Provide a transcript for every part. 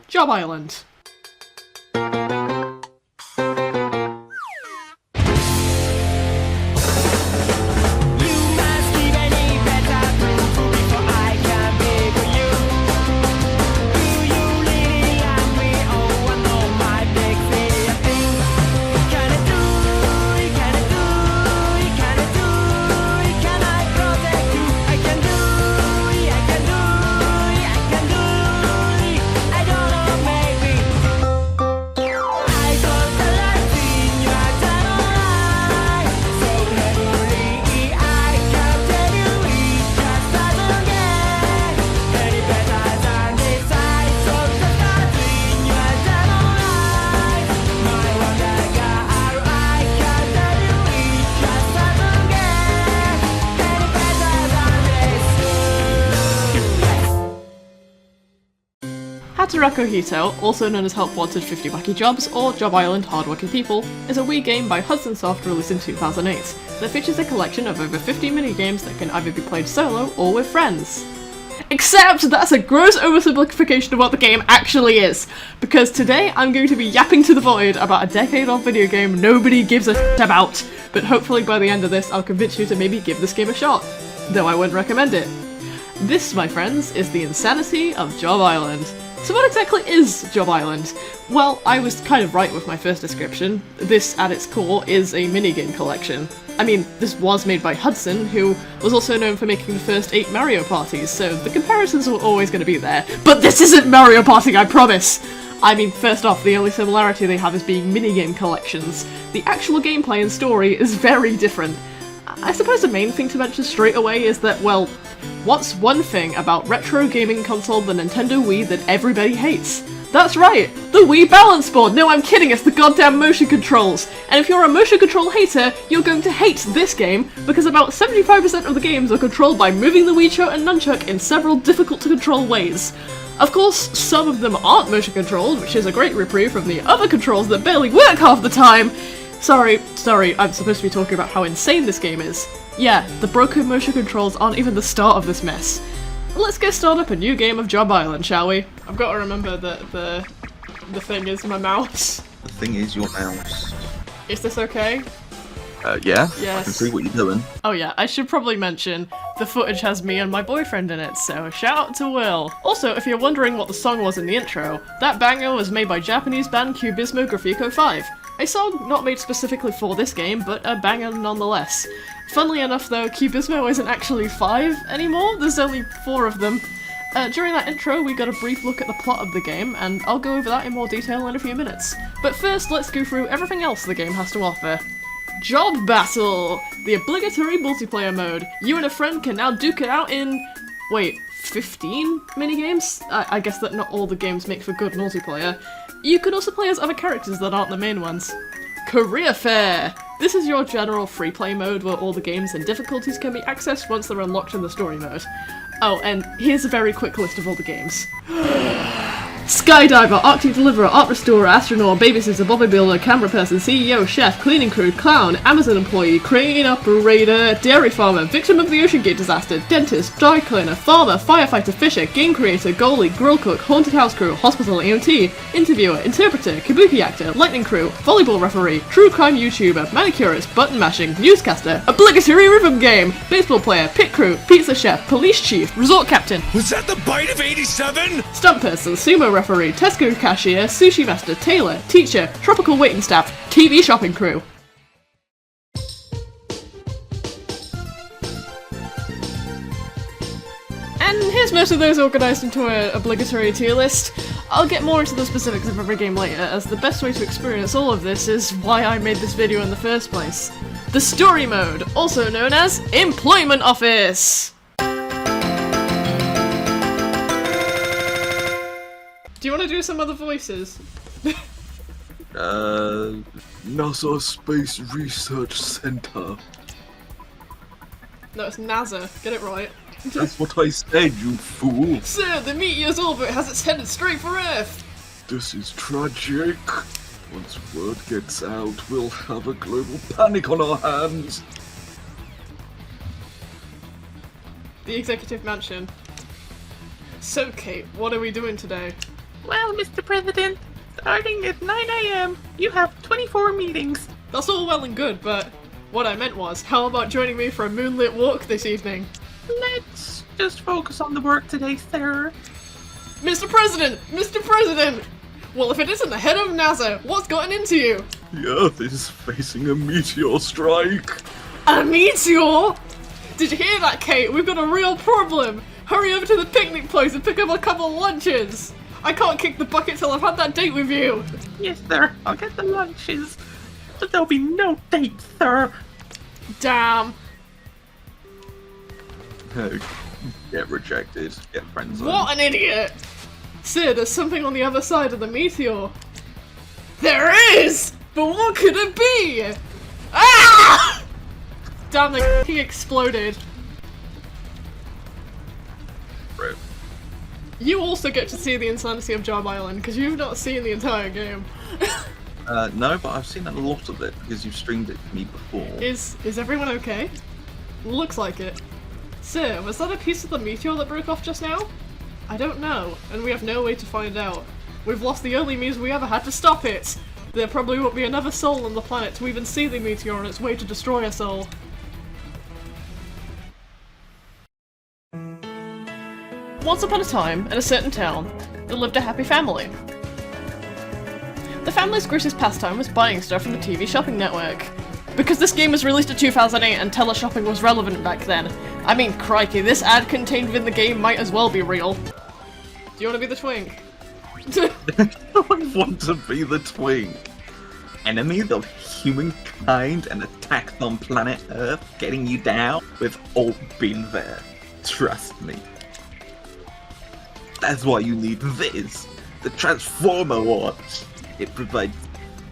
Job Island. Hataraku Hito, also known as Help Wanted 50 Wacky Jobs or Job Island Hardworking People, is a Wii game by Hudson Soft released in 2008 that features a collection of over 50 minigames that can either be played solo or with friends. Except that's a gross oversimplification of what the game actually is, because today I'm going to be yapping to the void about a decade-old video game nobody gives a shit about, but hopefully by the end of this I'll convince you to maybe give this game a shot, though I wouldn't recommend it. This, my friends, is the insanity of Job Island. So what exactly is Job Island? Well, I was kind of right with my first description. This, at its core, is a minigame collection. I mean, this was made by Hudson, who was also known for making the first 8 Mario parties, so the comparisons were always going to be there. But this isn't Mario Party, I promise! I mean, first off, the only similarity they have is being minigame collections. The actual gameplay and story is very different. I suppose the main thing to mention straight away is that, well, what's one thing about retro gaming console the Nintendo Wii that everybody hates? That's right, the Wii Balance Board! No, I'm kidding, it's the goddamn motion controls! And if you're a motion control hater, you're going to hate this game, because about 75% of the games are controlled by moving the Wii Cho and Nunchuck in several difficult to control ways. Of course, some of them aren't motion controlled, which is a great reprieve from the other controls that barely work half the time! Sorry, I'm supposed to be talking about how insane this game is. Yeah, the broken motion controls aren't even the start of this mess. Let's go start up a new game of Job Island, shall we? I've got to remember that the thing is my mouse. The thing is your mouse. Is this okay? Yeah. Yes. I can see what you're doing. Oh yeah, I should probably mention, the footage has me and my boyfriend in it, so shout out to Will. Also, if you're wondering what the song was in the intro, that banger was made by Japanese band Cubismo Grafico 5. A song not made specifically for this game, but a banger nonetheless. Funnily enough though, Cubismo isn't actually 5 anymore, there's only 4 of them. During that intro, we got a brief look at the plot of the game, and I'll go over that in more detail in a few minutes. But first, let's go through everything else the game has to offer. Job Battle! The obligatory multiplayer mode. You and a friend can now duke it out in... wait, 15 minigames? I guess that not all the games make for good multiplayer. You can also play as other characters that aren't the main ones. Career Fair! This is your general free play mode where all the games and difficulties can be accessed once they're unlocked in the story mode. Oh, and here's a very quick list of all the games. Skydiver, Arctic Deliverer, Art Restorer, Astronaut, Babysitter, Bobby Builder, Camera Person, CEO, Chef, Cleaning Crew, Clown, Amazon Employee, Crane Operator, Dairy Farmer, Victim of the Ocean Gate Disaster, Dentist, Dry Cleaner, Farmer, Firefighter, Fisher, Game Creator, Goalie, Grill Cook, Haunted House Crew, Hospital EMT, Interviewer, Interpreter, Kabuki Actor, Lightning Crew, Volleyball Referee, True Crime YouTuber, Manicurist, Button Mashing, Newscaster, Obligatory Rhythm Game, Baseball Player, Pit Crew, Pizza Chef, Police Chief, Resort Captain. Was that the bite of 87? Stunt Person, Sumo Referee, Tesco Cashier, Sushi Master, Tailor, Teacher, Tropical Waiting Staff, TV Shopping Crew. And here's most of those organised into an obligatory tier list. I'll get more into the specifics of every game later, as the best way to experience all of this is why I made this video in the first place. The Story Mode, also known as Employment Office! Do you want to do some other voices? NASA Space Research Center. No, it's NASA. Get it right. That's what I said, you fool. Sir, the meteor's orbit has its headed straight for Earth! This is tragic. Once word gets out, we'll have a global panic on our hands. The Executive Mansion. So, Kate, what are we doing today? Well, Mr. President, starting at 9 a.m., you have 24 meetings. That's all well and good, but what I meant was, how about joining me for a moonlit walk this evening? Let's just focus on the work today, sir. Mr. President! Mr. President! Well, if it isn't the head of NASA, what's gotten into you? The Earth is facing a meteor strike. A meteor? Did you hear that, Kate? We've got a real problem! Hurry over to the picnic place and pick up a couple lunches! I can't kick the bucket till I've had that date with you! Yes, sir. I'll get the lunches. But there'll be no date, sir. Damn. Get rejected. Get friends. What an idiot! Sir, there's something on the other side of the meteor. There is! But what could it be? Ah! Damn, the he exploded. Rip. You also get to see the insanity of Job Island, because you've not seen the entire game. No, but I've seen a lot of it because you've streamed it to me before. Is everyone okay? Looks like it. Sir, was that a piece of the meteor that broke off just now? I don't know, and we have no way to find out. We've lost the only means we ever had to stop it! There probably won't be another soul on the planet to even see the meteor on its way to destroy us all. Once upon a time, in a certain town, there lived a happy family. The family's greatest pastime was buying stuff from the TV shopping network. Because this game was released in 2008 and teleshopping was relevant back then. I mean, crikey, this ad contained within the game might as well be real. Do you want to be the twink? I want to be the twink. Enemies of humankind and attacks on planet Earth getting you down? We've all been there. Trust me. That's why you need this. The Transformer Watch. It provides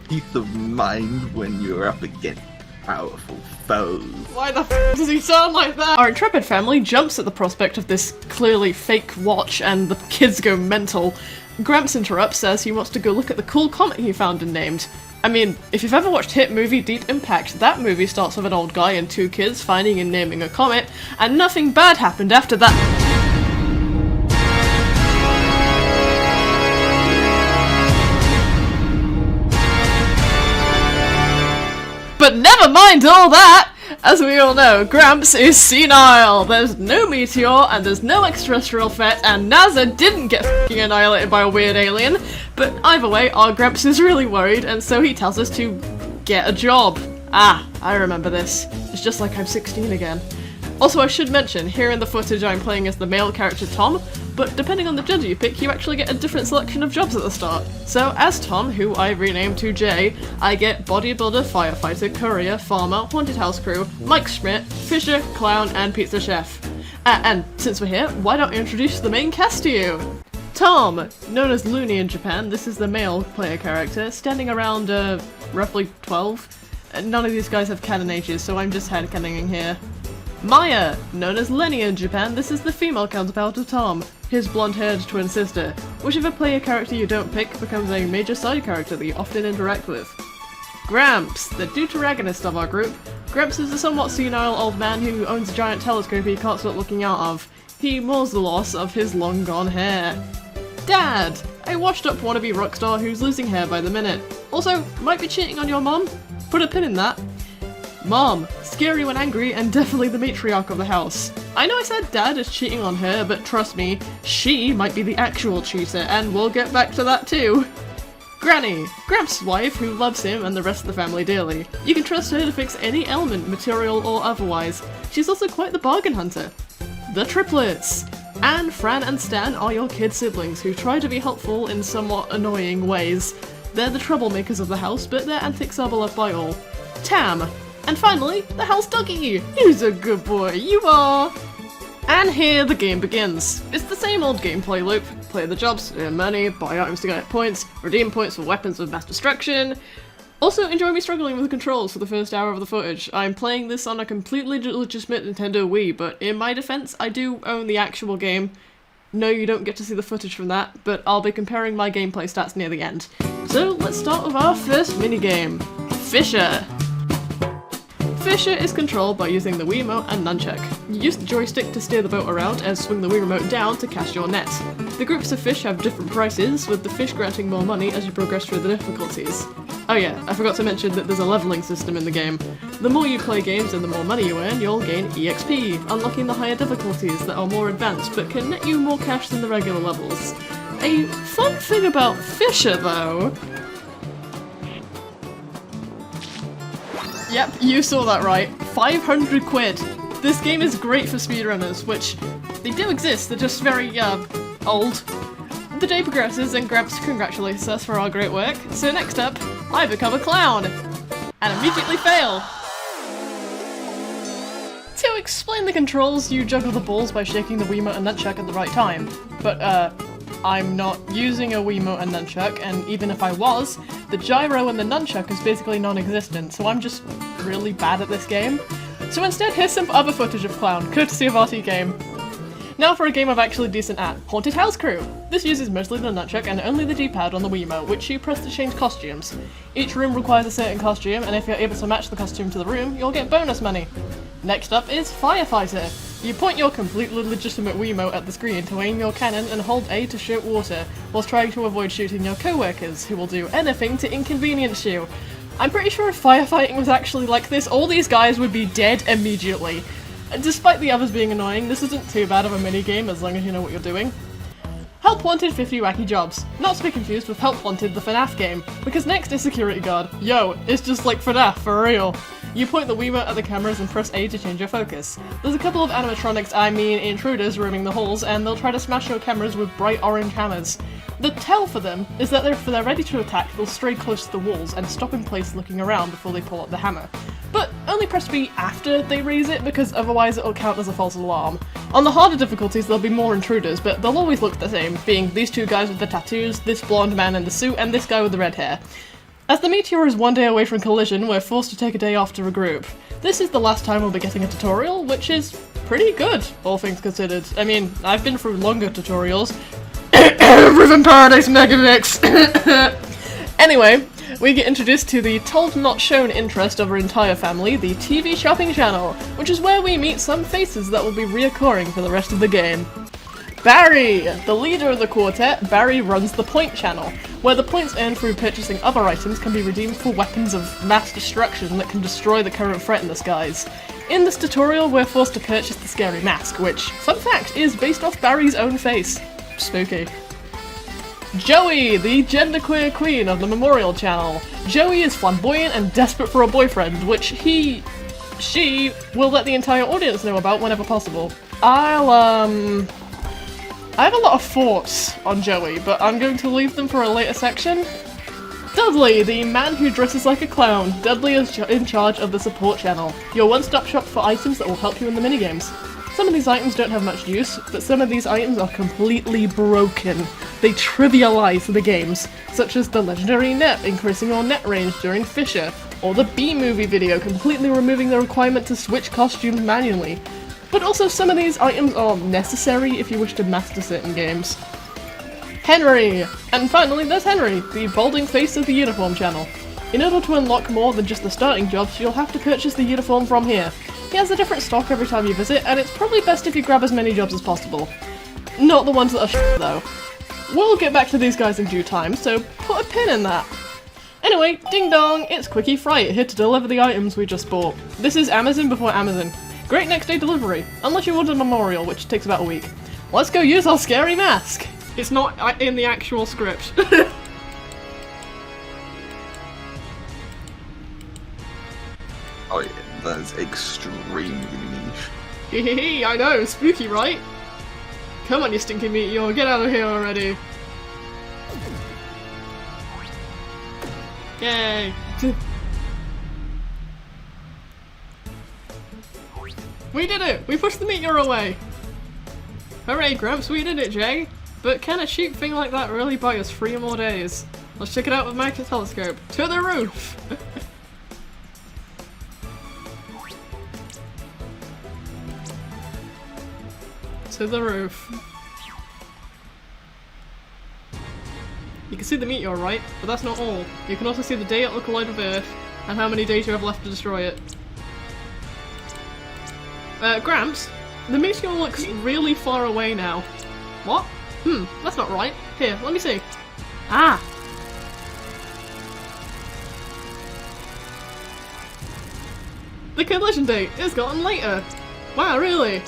peace of mind when you're up against powerful foes. Why the f does he sound like that? Our intrepid family jumps at the prospect of this clearly fake watch and the kids go mental. Gramps interrupts, says he wants to go look at the cool comet he found and named. I mean, if you've ever watched hit movie Deep Impact, that movie starts with an old guy and two kids finding and naming a comet, and nothing bad happened after that. But never mind all that! As we all know, Gramps is senile. There's no meteor, and there's no extraterrestrial threat, and NASA didn't get f***ing annihilated by a weird alien. But either way, our Gramps is really worried, and so he tells us to get a job. Ah, I remember this. It's just like I'm 16 again. Also, I should mention, here in the footage I'm playing as the male character Tom, but depending on the gender you pick, you actually get a different selection of jobs at the start. So as Tom, who I renamed to Jay, I get bodybuilder, firefighter, courier, farmer, haunted house crew, Mike Schmidt, fisher, clown, and pizza chef. And since we're here, why don't I introduce the main cast to you? Tom, known as Looney in Japan, this is the male player character, standing around, roughly 12. None of these guys have canon ages, so I'm just headcanoning here. Maya, known as Lenny in Japan, this is the female counterpart of Tom, his blonde-haired twin sister. Whichever player character you don't pick becomes a major side character that you often interact with. Gramps, the deuteragonist of our group. Gramps is a somewhat senile old man who owns a giant telescope he can't stop looking out of. He mourns the loss of his long-gone hair. Dad, a washed-up wannabe rock star who's losing hair by the minute. Also, might be cheating on your mom. Put a pin in that. Mom, scary when angry and definitely the matriarch of the house. I know I said Dad is cheating on her, but trust me, she might be the actual cheater, and we'll get back to that too. Granny, Gramps' wife who loves him and the rest of the family dearly. You can trust her to fix any ailment, material or otherwise. She's also quite the bargain hunter. The triplets! Anne, Fran and Stan are your kid siblings who try to be helpful in somewhat annoying ways. They're the troublemakers of the house, but their antics are beloved by all. Tam! And finally, the house doggy! He's a good boy, you are! And here the game begins. It's the same old gameplay loop. Play the jobs, earn money, buy items to get points, redeem points for weapons of mass destruction. Also, enjoy me struggling with the controls for the first hour of the footage. I'm playing this on a completely legitimate Nintendo Wii, but in my defense, I do own the actual game. No, you don't get to see the footage from that, but I'll be comparing my gameplay stats near the end. So let's start with our first minigame, Fisher. Fisher is controlled by using the Wiimote and nunchuck. You use the joystick to steer the boat around and swing the Wii remote down to cast your net. The groups of fish have different prices, with the fish granting more money as you progress through the difficulties. Oh yeah, I forgot to mention that there's a leveling system in the game. The more you play games and the more money you earn, you'll gain EXP, unlocking the higher difficulties that are more advanced but can net you more cash than the regular levels. A fun thing about Fisher though... Yep, you saw that right. 500 quid. This game is great for speedrunners, which they do exist, they're just very, old. The day progresses and Gramps congratulates us for our great work. So next up, I become a clown and immediately fail. To explain the controls, you juggle the balls by shaking the Wiimote and nunchuck at the right time. But, I'm not using a Wiimote and nunchuck, and even if I was, the gyro and the nunchuck is basically non-existent, so I'm just really bad at this game. So instead, here's some other footage of Clown, courtesy of RT Game. Now for a game I'm actually decent at, Haunted House Crew. This uses mostly the nunchuck and only the D-pad on the Wiimote, which you press to change costumes. Each room requires a certain costume, and if you're able to match the costume to the room, you'll get bonus money. Next up is Firefighter. You point your completely legitimate Wiimote at the screen to aim your cannon and hold A to shoot water, whilst trying to avoid shooting your co-workers, who will do anything to inconvenience you. I'm pretty sure if firefighting was actually like this, all these guys would be dead immediately. Despite the others being annoying, this isn't too bad of a minigame as long as you know what you're doing. Help Wanted 50 Wacky Jobs. Not to be confused with Help Wanted the FNAF game, because next is Security Guard. Yo, it's just like FNAF, for real. You point the Wiimote at the cameras and press A to change your focus. There's a couple of animatronics, intruders roaming the halls, and they'll try to smash your cameras with bright orange hammers. The tell for them is that if they're ready to attack, they'll stray close to the walls and stop in place looking around before they pull up the hammer. But only press B after they raise it, because otherwise it'll count as a false alarm. On the harder difficulties there'll be more intruders, but they'll always look the same, being these two guys with the tattoos, this blonde man in the suit, and this guy with the red hair. As the meteor is one day away from collision, we're forced to take a day off to regroup. This is the last time we'll be getting a tutorial, which is pretty good, all things considered. I mean, I've been through longer tutorials. Riven Paradise Megamix! Anyway, we get introduced to the told not shown interest of our entire family, the TV shopping channel, which is where we meet some faces that will be reoccurring for the rest of the game. Barry! The leader of the quartet, Barry runs the Point channel, where the points earned through purchasing other items can be redeemed for weapons of mass destruction that can destroy the current threat in the skies. In this tutorial, we're forced to purchase the scary mask, which, fun fact, is based off Barry's own face. Spooky. Joey, the genderqueer queen of the Memorial channel. Joey is flamboyant and desperate for a boyfriend, which she will let the entire audience know about whenever possible. I have a lot of thoughts on Joey, but I'm going to leave them for a later section. Dudley, the man who dresses like a clown. Dudley is in charge of the support channel, your one-stop shop for items that will help you in the minigames. Some of these items don't have much use, but some of these items are completely broken. They trivialize the games, such as the legendary net increasing your net range during Fisher, or the B-movie video completely removing the requirement to switch costumes manually. But also some of these items are necessary if you wish to master certain games. Henry! And finally there's Henry, the balding face of the uniform channel. In order to unlock more than just the starting jobs, you'll have to purchase the uniform from here. He has a different stock every time you visit, and it's probably best if you grab as many jobs as possible. Not the ones that are shit though. We'll get back to these guys in due time, so put a pin in that. Anyway, ding dong, it's Quickie Fright here to deliver the items we just bought. This is Amazon before Amazon. Great next day delivery, unless you want a memorial, which takes about a week. Let's go use our scary mask! It's not in the actual script. Oh yeah, that's extremely niche. Hehehe, I know, spooky, right? Come on, you stinky meteor, get out of here already! Yay! We did it! We pushed the meteor away! Hooray, Gramps, we did it, Jay! But can a cheap thing like that really buy us 3 more days? Let's check it out with my telescope. To the roof! To the roof. You can see the meteor, right? But that's not all. You can also see the day it will collide with Earth, and how many days you have left to destroy it. Gramps, the meteor looks really far away now. What? That's not right. Here, let me see. Ah! The collision date is gotten later. Wow, really?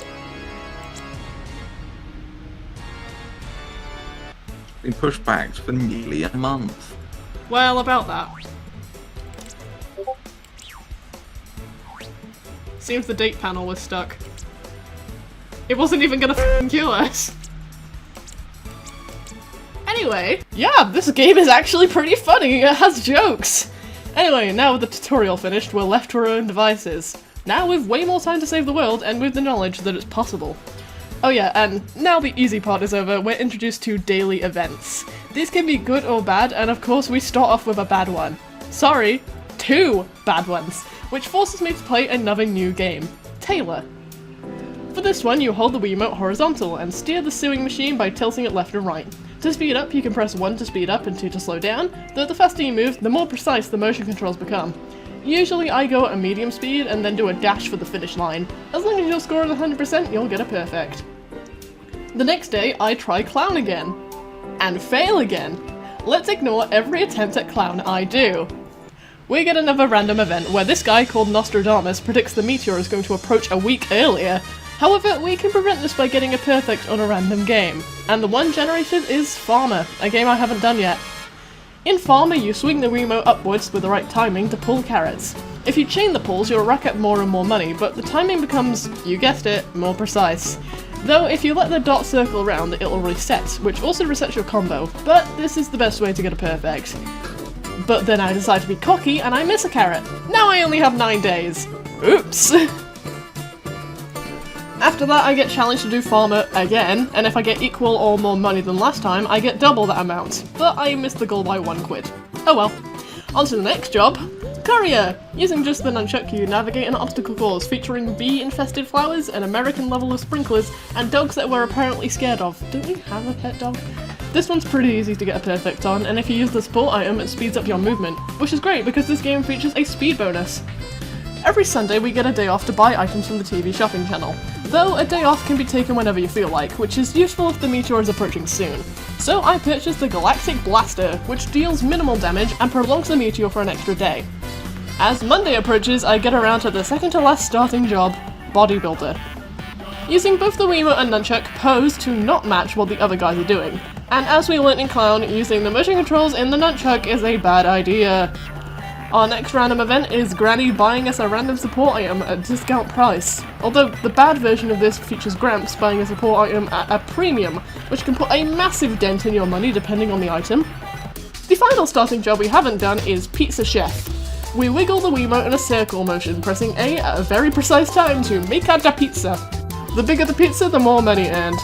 Been pushed back for nearly a month. Well, about that. Seems the date panel was stuck. It wasn't even gonna f***ing kill us. Anyway, yeah, this game is actually pretty funny. It has jokes. Anyway, now with the tutorial finished, we're left to our own devices. Now with way more time to save the world and with the knowledge that it's possible. Oh yeah, and now the easy part is over, we're introduced to daily events. These can be good or bad, and of course we start off with a bad one. Sorry, 2 bad ones, which forces me to play another new game, Taylor. For this one, you hold the Wiimote horizontal and steer the sewing machine by tilting it left and right. To speed up, you can press 1 to speed up and 2 to slow down, though the faster you move, the more precise the motion controls become. Usually I go at a medium speed and then do a dash for the finish line. As long as your score is 100%, you'll get a perfect. The next day, I try clown again. And fail again. Let's ignore every attempt at clown I do. We get another random event where this guy called Nostradamus predicts the meteor is going to approach a week earlier. However, we can prevent this by getting a perfect on a random game. And the one generated is Farmer, a game I haven't done yet. In Farmer, you swing the Wiimote upwards with the right timing to pull carrots. If you chain the pulls, you'll rack up more and more money, but the timing becomes, you guessed it, more precise. Though if you let the dot circle around, it'll reset, which also resets your combo, but this is the best way to get a perfect. But then I decide to be cocky and I miss a carrot. Now I only have 9 days. Oops! After that I get challenged to do Farmer again, and if I get equal or more money than last time, I get double that amount. But I missed the goal by 1 quid. Oh well. On to the next job. Courier! Using just the nunchuck, you navigate an obstacle course featuring bee-infested flowers, an American level of sprinklers, and dogs that we're apparently scared of. Don't you have a pet dog? This one's pretty easy to get a perfect on, and if you use the support item, it speeds up your movement, which is great because this game features a speed bonus. Every Sunday we get a day off to buy items from the TV shopping channel, though a day off can be taken whenever you feel like, which is useful if the meteor is approaching soon. So I purchased the Galactic Blaster, which deals minimal damage and prolongs the meteor for an extra day. As Monday approaches, I get around to the second to last starting job, Bodybuilder. Using both the Wiimote and nunchuck, pose to not match what the other guys are doing. And as we learnt in Clown, using the motion controls in the nunchuck is a bad idea. Our next random event is Granny buying us a random support item at a discount price. Although the bad version of this features Gramps buying a support item at a premium, which can put a massive dent in your money depending on the item. The final starting job we haven't done is Pizza Chef. We wiggle the Wiimote in a circle motion, pressing A at a very precise time to make out a pizza. The bigger the pizza, the more money earned.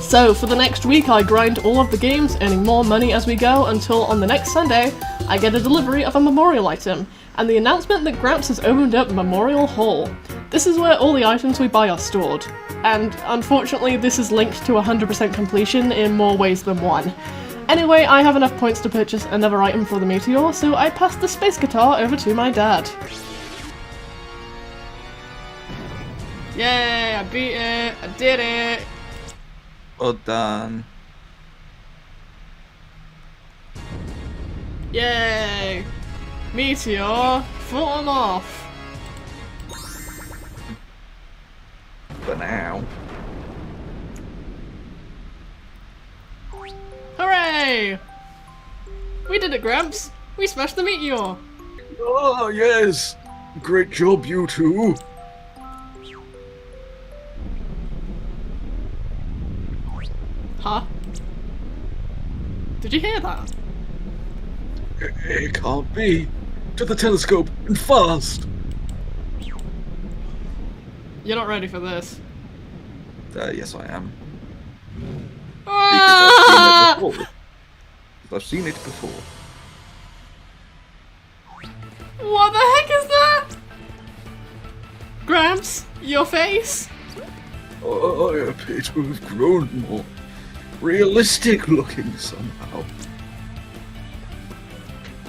So for the next week I grind all of the games, earning more money as we go, until on the next Sunday I get a delivery of a memorial item, and the announcement that Gramps has opened up Memorial Hall. This is where all the items we buy are stored, and unfortunately this is linked to 100% completion in more ways than one. Anyway, I have enough points to purchase another item for the meteor, so I pass the space guitar over to my dad. Yay, I beat it! I did it! Well done. Yay! Meteor, fallen off! For now. Hooray! We did it, Gramps! We smashed the meteor! Oh, yes. Great job, you two. Huh? Did you hear that? It can't be. To the telescope, and fast. You're not ready for this. Yes, I am. Ah! Because I've seen it before. What the heck is that? Gramps, your face? I appear to have grown more realistic looking somehow.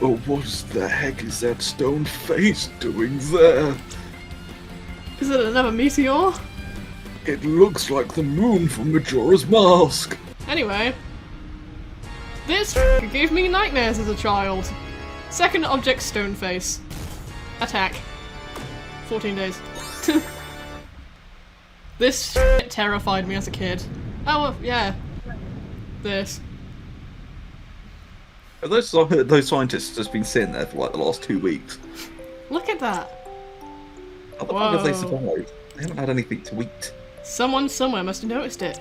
Oh, what the heck is that stone face doing there? Is it another meteor? It looks like the moon from Majora's Mask. Anyway, this gave me nightmares as a child. Second object, stone face. Attack. 14 days. This terrified me as a kid. Oh, well, yeah. This. Have those scientists just been sitting there for like the last 2 weeks? Look at that. How the fuck have they survived? They haven't had anything to eat. Someone somewhere must have noticed it.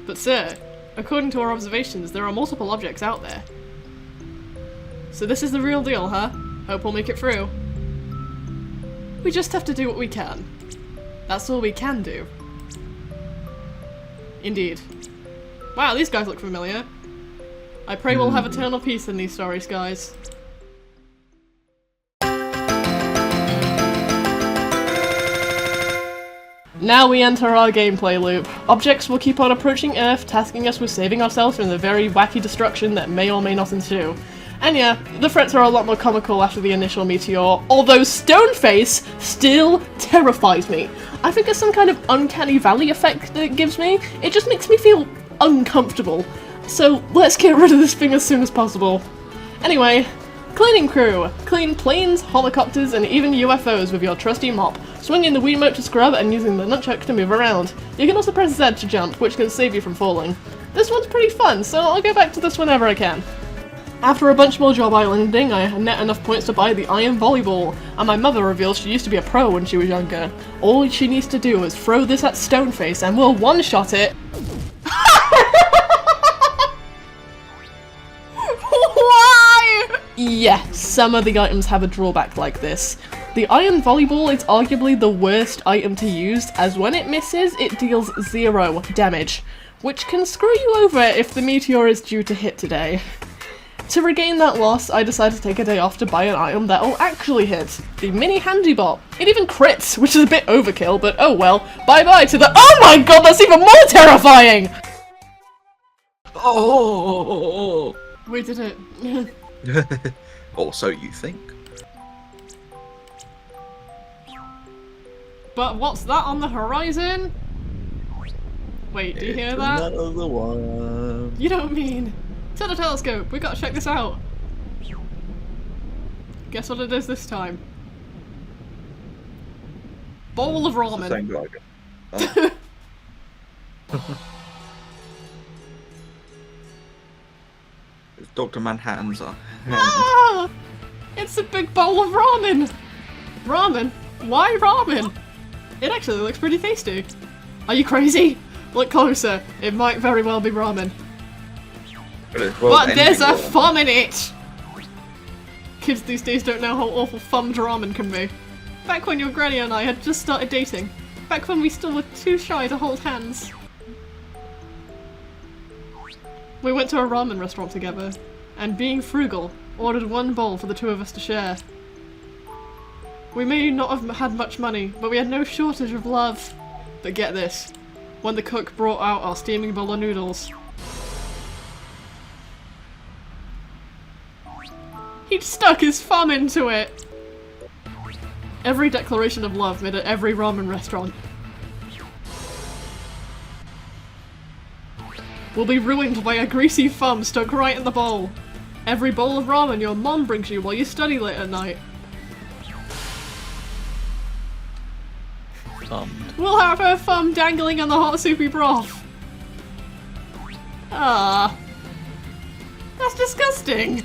But sir, according to our observations, there are multiple objects out there. So this is the real deal, huh? Hope we'll make it through. We just have to do what we can. That's all we can do. Indeed. Wow, these guys look familiar. I pray we'll have eternal peace in these stories, guys. Now we enter our gameplay loop. Objects will keep on approaching Earth, tasking us with saving ourselves from the very wacky destruction that may or may not ensue. And yeah, the threats are a lot more comical after the initial meteor, although Stoneface still terrifies me. I think it's some kind of uncanny valley effect that it gives me. It just makes me feel uncomfortable. So let's get rid of this thing as soon as possible. Anyway, cleaning crew. Clean planes, helicopters, and even UFOs with your trusty mop, swinging the Wiimote to scrub and using the nunchuck to move around. You can also press Z to jump, which can save you from falling. This one's pretty fun, so I'll go back to this whenever I can. After a bunch more job islanding, I net enough points to buy the iron volleyball, and my mother reveals she used to be a pro when she was younger. All she needs to do is throw this at Stoneface and we'll one-shot it. Why? Yeah, some of the items have a drawback like this. The iron volleyball is arguably the worst item to use, as when it misses, it deals 0 damage, which can screw you over if the meteor is due to hit today. To regain that loss, I decided to take a day off to buy an item that'll actually hit. The mini handy bot. It even crits, which is a bit overkill, but oh well. Bye bye to the- Oh my god, that's even more terrifying! Oh! We did it. Or so you think. But what's that on the horizon? Wait, do you hear that? Another one. You don't mean... To the telescope, we gotta check this out. Guess what it is this time? Bowl of ramen. Same guy. Oh. It's Dr. Manhattan's hand. Ah! It's a big bowl of ramen! Ramen? Why ramen? It actually looks pretty tasty. Are you crazy? Look closer. It might very well be ramen. But there's a thumb in it! Kids these days don't know how awful thumbed ramen can be. Back when your granny and I had just started dating. Back when we still were too shy to hold hands. We went to a ramen restaurant together, and being frugal, ordered one bowl for the two of us to share. We may not have had much money, but we had no shortage of love. But get this, when the cook brought out our steaming bowl of noodles, he'd stuck his thumb into it! Every declaration of love made at every ramen restaurant will be ruined by a greasy thumb stuck right in the bowl. Every bowl of ramen your mom brings you while you study late at night. We'll have her thumb dangling in the hot soupy broth. Ah. That's disgusting!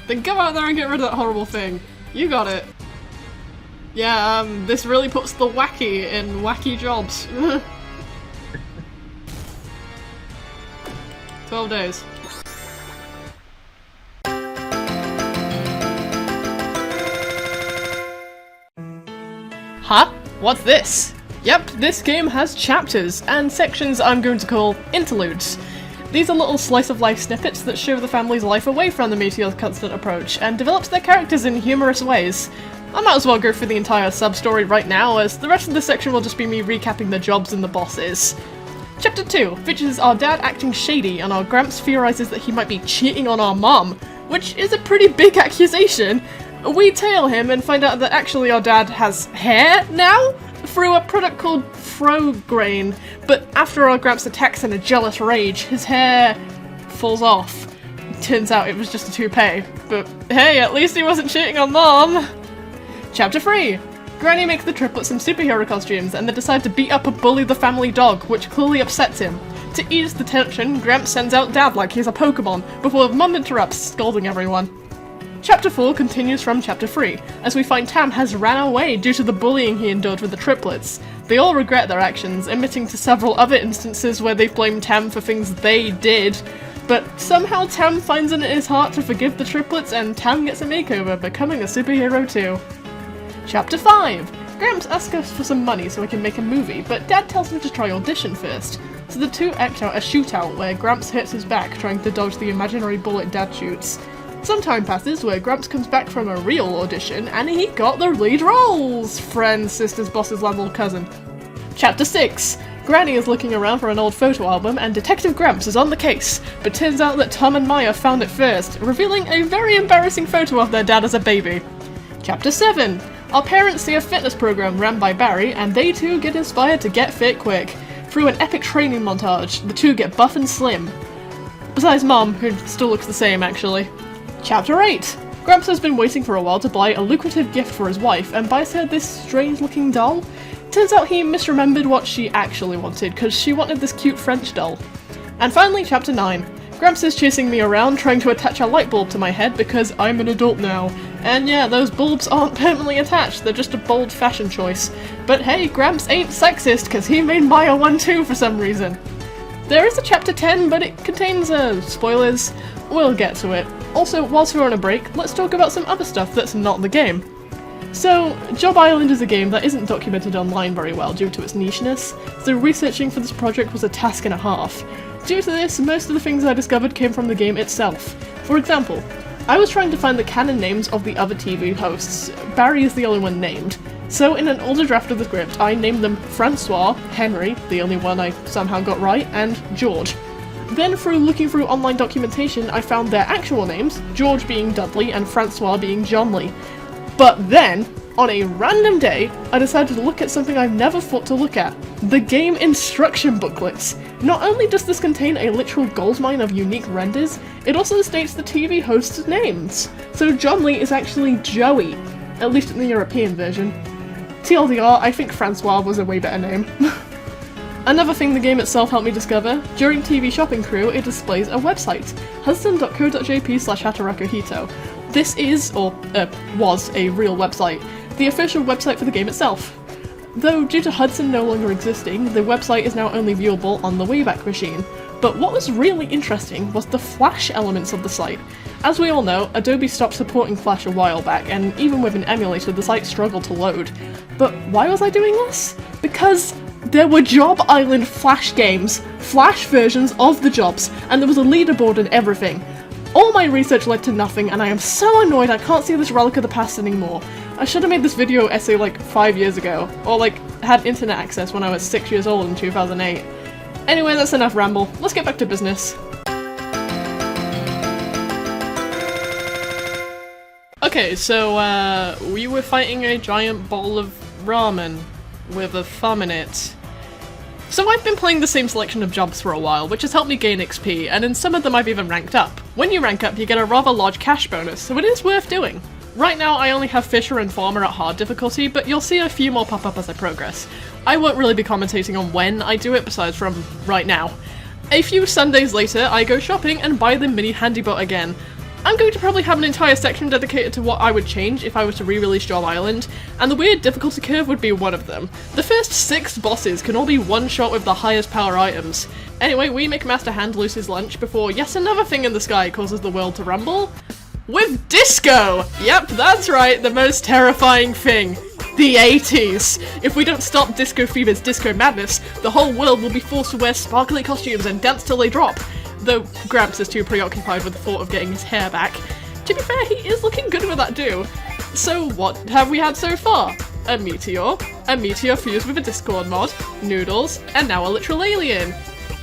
Then go out there and get rid of that horrible thing. You got it. Yeah, this really puts the wacky in Wacky Jobs. 12 days. Huh? What's this? Yep, this game has chapters, and sections I'm going to call interludes. These are little slice-of-life snippets that show the family's life away from the meteor's constant approach, and develops their characters in humorous ways. I might as well go through the entire sub-story right now, as the rest of this section will just be me recapping the jobs and the bosses. Chapter 2 features our dad acting shady, and our Gramps theorizes that he might be cheating on our mom, which is a pretty big accusation. We tail him and find out that actually our dad has hair now through a product called Frograin, but after our Gramps attacks in a jealous rage, his hair falls off. Turns out it was just a toupee, but hey, at least he wasn't cheating on Mom! Chapter 3! Granny makes the triplets some superhero costumes and they decide to beat up and bully the family dog, which clearly upsets him. To ease the tension, Gramps sends out Dad like he's a Pokemon, before Mum interrupts, scolding everyone. Chapter 4 continues from Chapter 3, as we find Tam has ran away due to the bullying he endured with the triplets. They all regret their actions, admitting to several other instances where they've blamed Tam for things they did. But somehow Tam finds it in his heart to forgive the triplets and Tam gets a makeover, becoming a superhero too. Chapter 5! Gramps asks us for some money so we can make a movie, but Dad tells him to try audition first. So the two act out a shootout where Gramps hurts his back trying to dodge the imaginary bullet Dad shoots. Some time passes where Gramps comes back from a real audition and he got the lead roles! Friends, sisters, bosses, landlord, cousin. Chapter 6! Granny is looking around for an old photo album and Detective Gramps is on the case, but turns out that Tom and Maya found it first, revealing a very embarrassing photo of their dad as a baby. Chapter 7! Our parents see a fitness program run by Barry and they too get inspired to get fit quick. Through an epic training montage, the two get buff and slim. Besides Mom, who still looks the same actually. Chapter 8! Gramps has been waiting for a while to buy a lucrative gift for his wife and buys her this strange looking doll. Turns out he misremembered what she actually wanted, because she wanted this cute French doll. And finally, Chapter 9. Gramps is chasing me around trying to attach a light bulb to my head because I'm an adult now. And yeah, those bulbs aren't permanently attached, they're just a bold fashion choice. But hey, Gramps ain't sexist because he made Maya one too for some reason. There is a Chapter 10, but it contains, spoilers. We'll get to it. Also, whilst we're on a break, let's talk about some other stuff that's not the game. So, Job Island is a game that isn't documented online very well due to its nicheness, so researching for this project was a task and a half. Due to this, most of the things I discovered came from the game itself. For example, I was trying to find the canon names of the other TV hosts. Barry is the only one named. So in an older draft of the script, I named them Francois, Henry, the only one I somehow got right, and George. Then through looking through online documentation, I found their actual names, George being Dudley and Francois being John Lee. But then, on a random day, I decided to look at something I've never thought to look at. The game instruction booklets. Not only does this contain a literal goldmine of unique renders, it also states the TV hosts' names. So John Lee is actually Joey, at least in the European version. TLDR, I think Francois was a way better name. Another thing the game itself helped me discover, during TV Shopping Crew it displays a website, hudson.co.jp/Hataraku Hito. This is, or was, a real website, the official website for the game itself. Though due to Hudson no longer existing, the website is now only viewable on the Wayback Machine. But what was really interesting was the Flash elements of the site. As we all know, Adobe stopped supporting Flash a while back, and even with an emulator the site struggled to load. But why was I doing this? Because there were Job Island Flash games, Flash versions of the jobs, and there was a leaderboard and everything. All my research led to nothing, and I am so annoyed I can't see this relic of the past anymore. I should have made this video essay like 5 years ago, or like had internet access when I was 6 years old in 2008. Anyway, that's enough ramble. Let's get back to business. Okay, so we were fighting a giant bowl of ramen with a thumb in it. So I've been playing the same selection of jobs for a while, which has helped me gain XP, and in some of them I've even ranked up. When you rank up, you get a rather large cash bonus, so it is worth doing. Right now I only have Fisher and Farmer at hard difficulty, but you'll see a few more pop up as I progress. I won't really be commentating on when I do it, besides from right now. A few Sundays later, I go shopping and buy the mini handybot again. I'm going to probably have an entire section dedicated to what I would change if I was to re-release Job Island, and the weird difficulty curve would be one of them. The first 6 bosses can all be one-shot with the highest power items. Anyway, we make Master Hand lose his lunch before yet another thing in the sky causes the world to rumble. With disco! Yep, that's right, the most terrifying thing. The 80s! If we don't stop Disco Fever's disco madness, the whole world will be forced to wear sparkly costumes and dance till they drop. Though Gramps is too preoccupied with the thought of getting his hair back. To be fair, he is looking good with that do. So what have we had so far? A meteor fused with a Discord mod, noodles, and now a literal alien.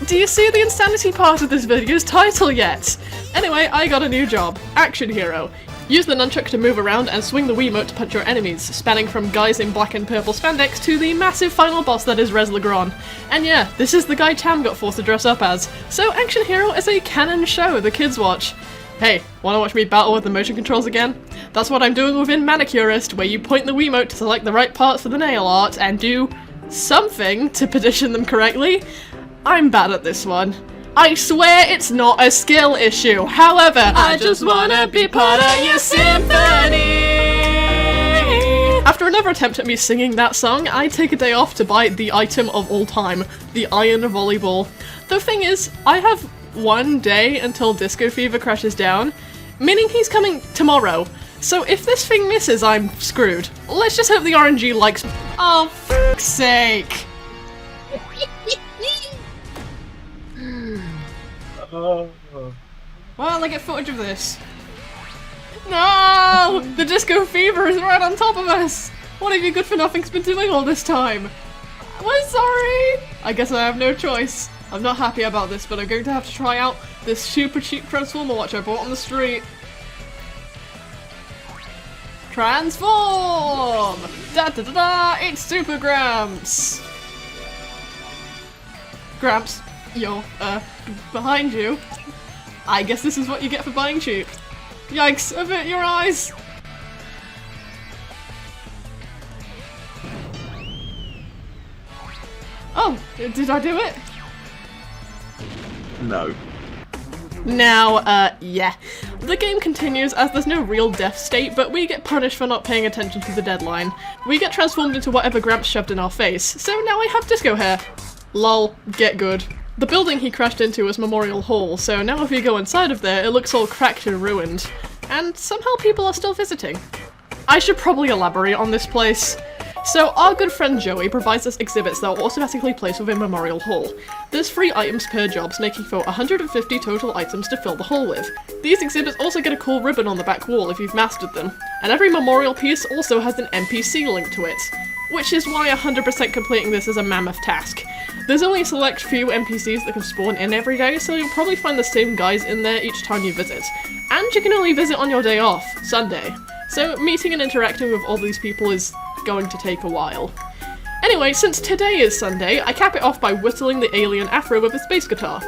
Do you see the insanity part of this video's title yet? Anyway, I got a new job, Action Hero. Use the nunchuck to move around and swing the Wiimote to punch your enemies, spanning from guys in black and purple spandex to the massive final boss that is Res Legrand. And yeah, this is the guy Tam got forced to dress up as, so Action Hero is a canon show the kids watch. Hey, wanna watch me battle with the motion controls again? That's what I'm doing within Manicurist, where you point the Wiimote to select the right parts for the nail art and do something to position them correctly. I'm bad at this one. I swear it's not a skill issue. However, I just wanna be part of your symphony. After another attempt at me singing that song, I take a day off to buy the item of all time, the iron volleyball. The thing is, I have one day until Disco Fever crashes down, meaning he's coming tomorrow. So if this thing misses, I'm screwed. Let's just hope the RNG likes me. Oh, fuck's sake. Well, I get footage of this. No! The Disco Fever is right on top of us! What have you good for nothing's been doing all this time? We're sorry! I guess I have no choice. I'm not happy about this, but I'm going to have to try out this super cheap Transformer watch I bought on the street. Transform! Da da da da! It's Super Gramps! Gramps, you're, behind you. I guess this is what you get for buying cheap. Yikes, avert your eyes! Oh, did I do it? No. Now, yeah. The game continues as there's no real death state, but we get punished for not paying attention to the deadline. We get transformed into whatever Gramps shoved in our face, so now I have disco hair. Lol, get good. The building he crashed into was Memorial Hall, so now if you go inside of there, it looks all cracked and ruined. And somehow people are still visiting. I should probably elaborate on this place. So our good friend Joey provides us exhibits that are automatically placed within Memorial Hall. There's 3 items per jobs, making for 150 total items to fill the hall with. These exhibits also get a cool ribbon on the back wall if you've mastered them, and every memorial piece also has an NPC link to it, which is why 100% completing this is a mammoth task. There's only a select few NPCs that can spawn in every day, so you'll probably find the same guys in there each time you visit. And you can only visit on your day off, Sunday. So meeting and interacting with all these people is going to take a while. Anyway, since today is Sunday, I cap it off by whistling the alien afro with a space guitar.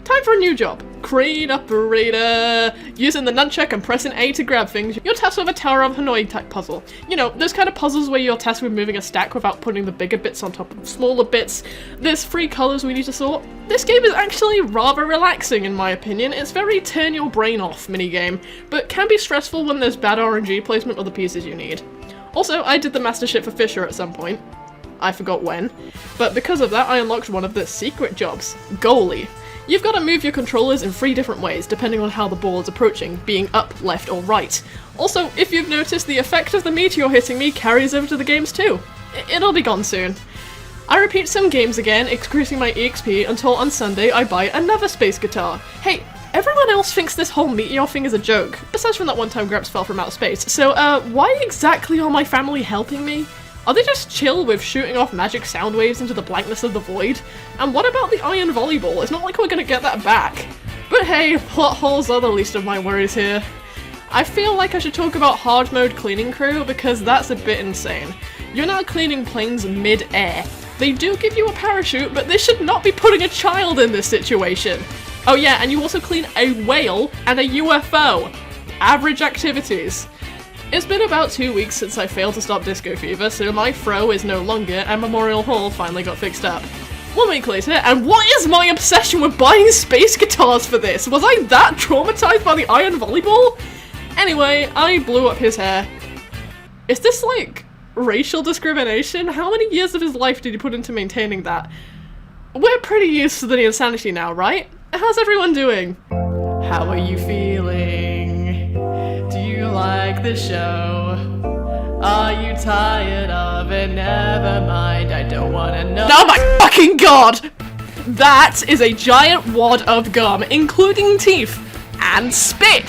Time for a new job. Crane operator! Using the nunchuck and pressing A to grab things, you're tasked with a Tower of Hanoi type puzzle. You know, those kind of puzzles where you're tasked with moving a stack without putting the bigger bits on top of smaller bits. There's 3 colours we need to sort. This game is actually rather relaxing in my opinion. It's very turn your brain off minigame, but can be stressful when there's bad RNG placement of the pieces you need. Also, I did the mastership for Fisher at some point. I forgot when. But because of that, I unlocked one of the secret jobs, goalie. You've got to move your controllers in 3 different ways, depending on how the ball is approaching, being up, left, or right. Also, if you've noticed, the effect of the meteor hitting me carries over to the games too. It'll be gone soon. I repeat some games again, increasing my EXP until on Sunday I buy another space guitar. Hey, everyone else thinks this whole meteor thing is a joke, besides from that one time Gramps fell from outer space, so why exactly are my family helping me? Are they just chill with shooting off magic sound waves into the blankness of the void? And what about the iron volleyball? It's not like we're gonna get that back. But hey, plot holes are the least of my worries here. I feel like I should talk about hard mode cleaning crew because that's a bit insane. You're now cleaning planes mid-air. They do give you a parachute, but they should not be putting a child in this situation. Oh yeah, and you also clean a whale and a UFO. Average activities. It's been about 2 weeks since I failed to stop Disco Fever, so my throw is no longer, and Memorial Hall finally got fixed up. 1 week later, and what is my obsession with buying space guitars for this? Was I that traumatized by the iron volleyball? Anyway, I blew up his hair. Is this like racial discrimination? How many years of his life did he put into maintaining that? We're pretty used to the insanity now, right? How's everyone doing? How are you feeling? Do you like the show? Are you tired of it? Never mind, I don't wanna know. Oh my fucking god! That is a giant wad of gum, including teeth and spit!